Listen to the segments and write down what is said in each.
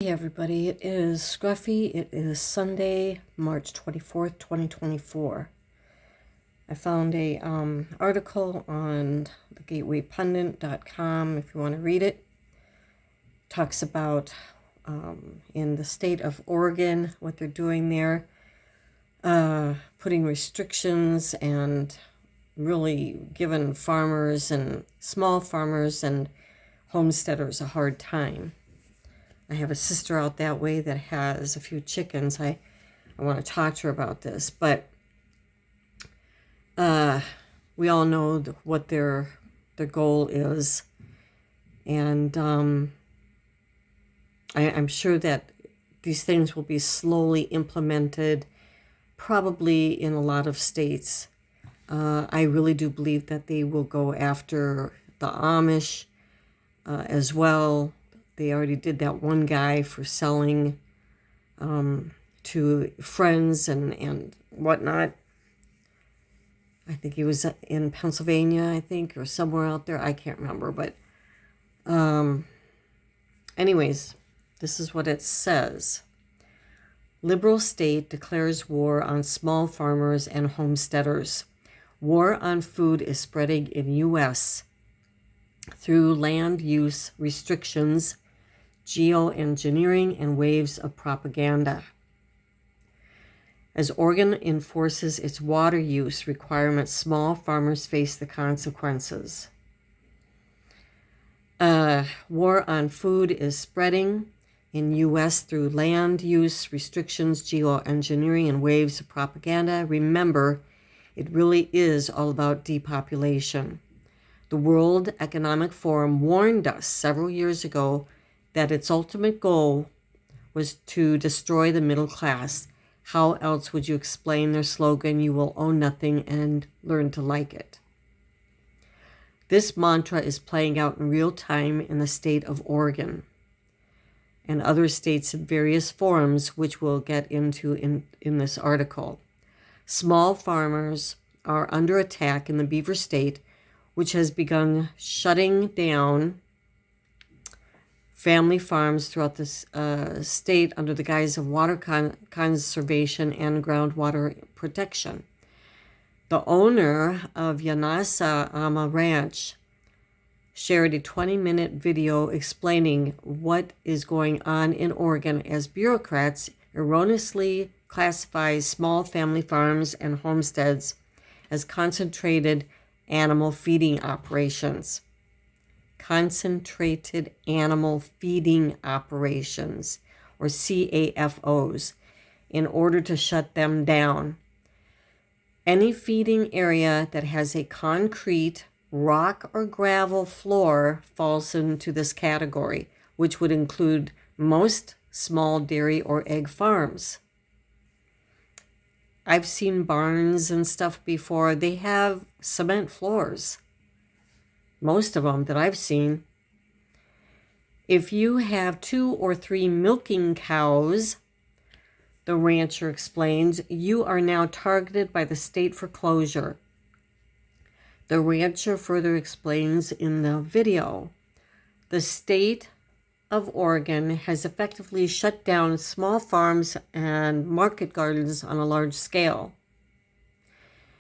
Okay, everybody, it is Scruffy. It is Sunday, March 24th, 2024. I found a article on thegatewaypundit.com if you want to read it. Talks about in the state of Oregon, what they're doing there, putting restrictions and really giving farmers and small farmers and homesteaders a hard time. I have a sister out that way that has a few chickens. I want to talk to her about this, but we all know what their goal is, and I'm sure that these things will be slowly implemented, probably in a lot of states. I really do believe that they will go after the Amish as well. They already did that one guy for selling to friends and whatnot. I think he was in Pennsylvania, or somewhere out there. I can't remember. But anyways, this is what it says. Liberal state declares war on small farmers and homesteaders. War on food is spreading in U.S. through land use restrictions, geoengineering, and waves of propaganda. As Oregon enforces its water use requirements, small farmers face the consequences. War on food is spreading in U.S. through land use restrictions, geoengineering, and waves of propaganda. Remember, it really is all about depopulation. The World Economic Forum warned us several years ago that its ultimate goal was to destroy the middle class. How else would you explain their slogan, "You will own nothing and learn to like it"? This mantra is playing out in real time in the state of Oregon and other states in various forums, which we'll get into in this article. Small farmers are under attack in the Beaver State, which has begun shutting down family farms throughout this state under the guise of water conservation and groundwater protection. The owner of Yanasa Ama Ranch shared a 20-minute video explaining what is going on in Oregon as bureaucrats erroneously classify small family farms and homesteads as concentrated animal feeding operations. Concentrated Animal Feeding Operations, or CAFOs, in order to shut them down. Any feeding area that has a concrete, rock, or gravel floor falls into this category, which would include most small dairy or egg farms. I've seen barns and stuff before. They have cement floors. Most of them that I've seen. If you have 2 or 3 milking cows, the rancher explains, you are now targeted by the state for closure. The rancher further explains in the video, the state of Oregon has effectively shut down small farms and market gardens on a large scale.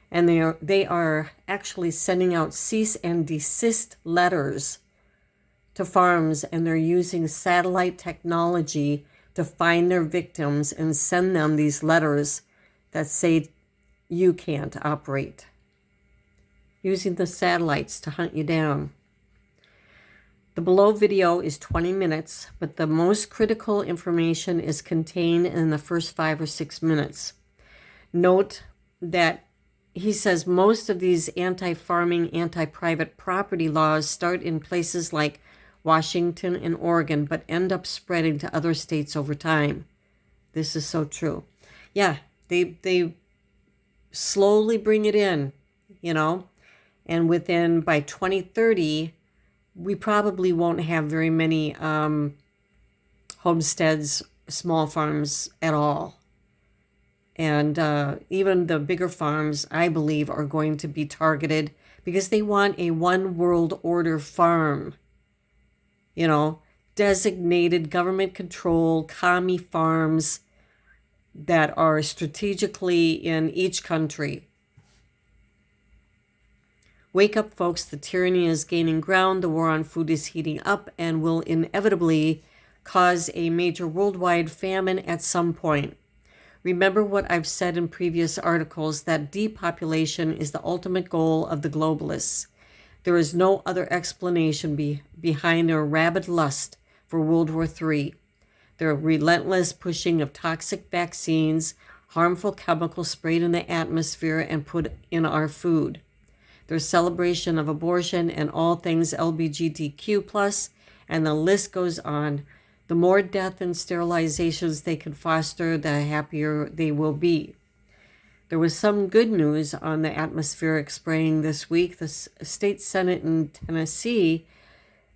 And they are actually sending out cease and desist letters to farms, and they're using satellite technology to find their victims and send them these letters that say you can't operate. Using the satellites to hunt you down. The below video is 20 minutes, but the most critical information is contained in the first 5 or 6 minutes. Note that he says most of these anti-farming, anti-private property laws start in places like Washington and Oregon, but end up spreading to other states over time. This is so true. Yeah, they slowly bring it in, and by 2030, we probably won't have very many homesteads, small farms at all. And even the bigger farms, I believe, are going to be targeted because they want a one world order farm. designated government-controlled commie farms that are strategically in each country. Wake up, folks. The tyranny is gaining ground. The war on food is heating up and will inevitably cause a major worldwide famine at some point. Remember what I've said in previous articles, that depopulation is the ultimate goal of the globalists. There is no other explanation behind their rabid lust for World War III. Their relentless pushing of toxic vaccines, harmful chemicals sprayed in the atmosphere and put in our food. Their celebration of abortion and all things LGBTQ+, and the list goes on. The more death and sterilizations they can foster, the happier they will be. There was some good news on the atmospheric spraying this week. The state Senate in Tennessee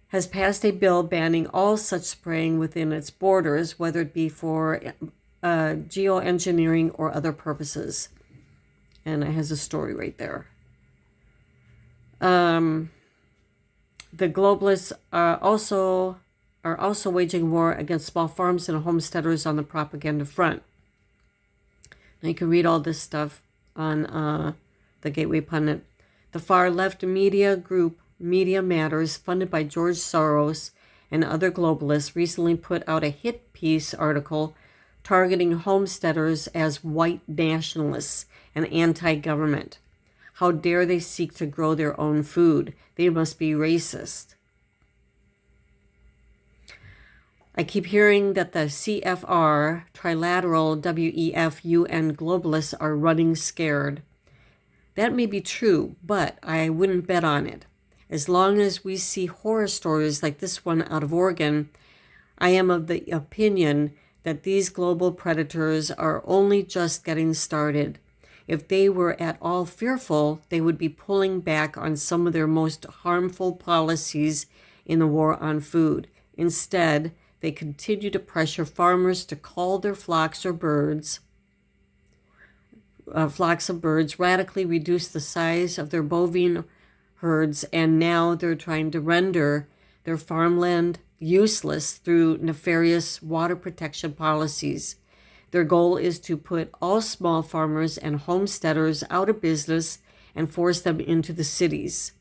has passed a bill banning all such spraying within its borders, whether it be for geoengineering or other purposes. And it has a story right there. The globalists are also waging war against small farms and homesteaders on the propaganda front. Now you can read all this stuff on the Gateway Pundit. The far-left media group Media Matters, funded by George Soros and other globalists, recently put out a hit piece article targeting homesteaders as white nationalists and anti-government. How dare they seek to grow their own food? They must be racist. I keep hearing that the CFR, Trilateral, WEF, UN globalists are running scared. That may be true, but I wouldn't bet on it. As long as we see horror stories like this one out of Oregon, I am of the opinion that these global predators are only just getting started. If they were at all fearful, they would be pulling back on some of their most harmful policies in the war on food. Instead, they continue to pressure farmers to cull their flocks of birds, radically reduce the size of their bovine herds, and now they're trying to render their farmland useless through nefarious water protection policies. Their goal is to put all small farmers and homesteaders out of business and force them into the cities,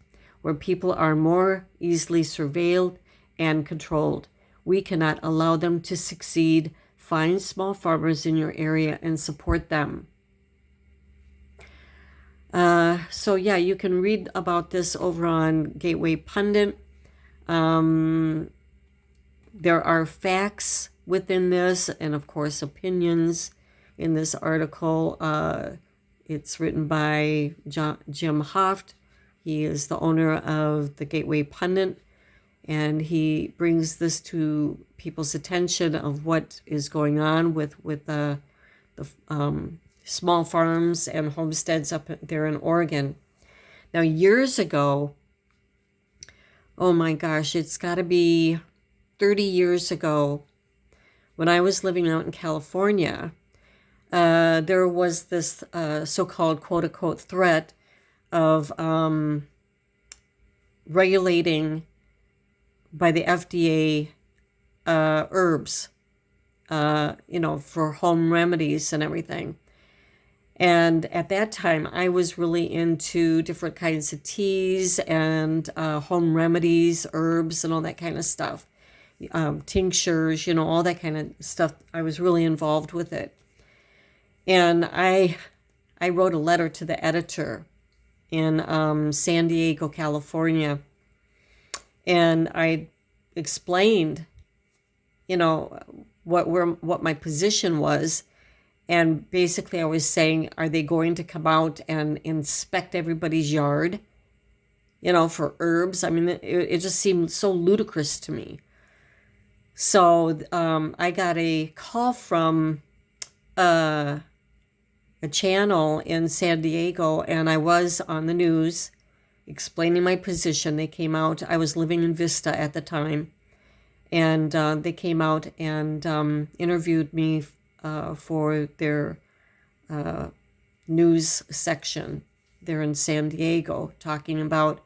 where people are more easily surveilled and controlled. We cannot allow them to succeed. Find small farmers in your area and support them. So yeah, you can read about this over on Gateway Pundit. There are facts within this, and of course opinions in this article. It's written by Jim Hoft. He is the owner of the Gateway Pundit, and he brings this to people's attention of what is going on with the small farms and homesteads up there in Oregon. Now, years ago, oh my gosh, it's got to be 30 years ago, when I was living out in California, there was this so-called quote-unquote threat of regulating by the FDA herbs, for home remedies and everything. And at that time, I was really into different kinds of teas and home remedies, herbs, and all that kind of stuff. Tinctures, all that kind of stuff. I was really involved with it. And I wrote a letter to the editor in San Diego, California. And I explained, what my position was. And basically I was saying, are they going to come out and inspect everybody's yard, for herbs? I mean, it just seemed so ludicrous to me. So I got a call from a channel in San Diego, and I was on the news explaining my position. They came out. I was living in Vista at the time, and they came out and interviewed me for their news section there in San Diego, talking about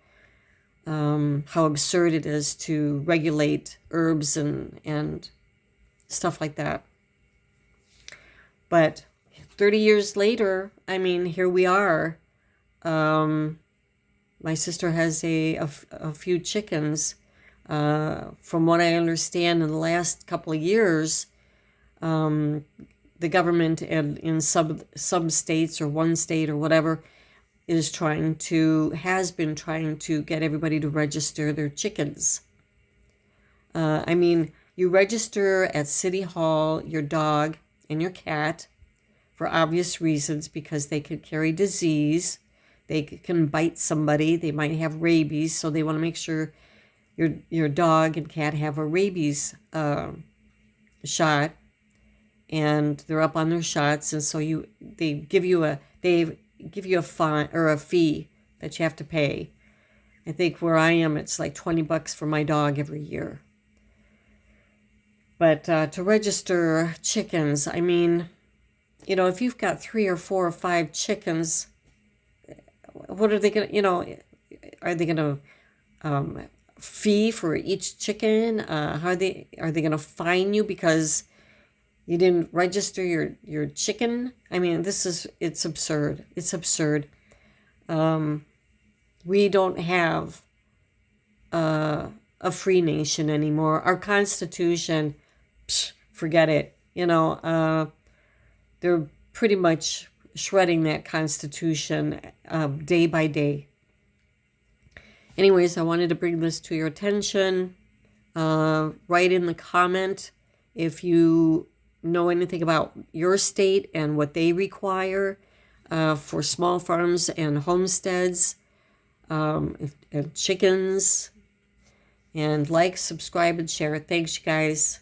how absurd it is to regulate herbs and stuff like that. But 30 years later, I mean, here we are. My sister has a few chickens. From what I understand, in the last couple of years, the government and in some states or one state or whatever has been trying to get everybody to register their chickens. I mean, you register at City Hall your dog and your cat for obvious reasons, because they could carry disease. They can bite somebody. They might have rabies, so they want to make sure your dog and cat have a rabies shot, and they're up on their shots, and so they give you a fine or a fee that you have to pay. I think where I am, it's like $20 for my dog every year. But to register chickens, I mean, you know, if you've got 3 or 4 or 5 chickens, what are they going to, are they going to fee for each chicken? How are they going to fine you because you didn't register your chicken? I mean, it's absurd. It's absurd. We don't have a free nation anymore. Our Constitution, forget it. They're pretty much shredding that Constitution day by day. Anyways, I wanted to bring this to your attention. Write in the comment if you know anything about your state and what they require for small farms and homesteads, and chickens. And like, subscribe, and share. Thanks, you guys.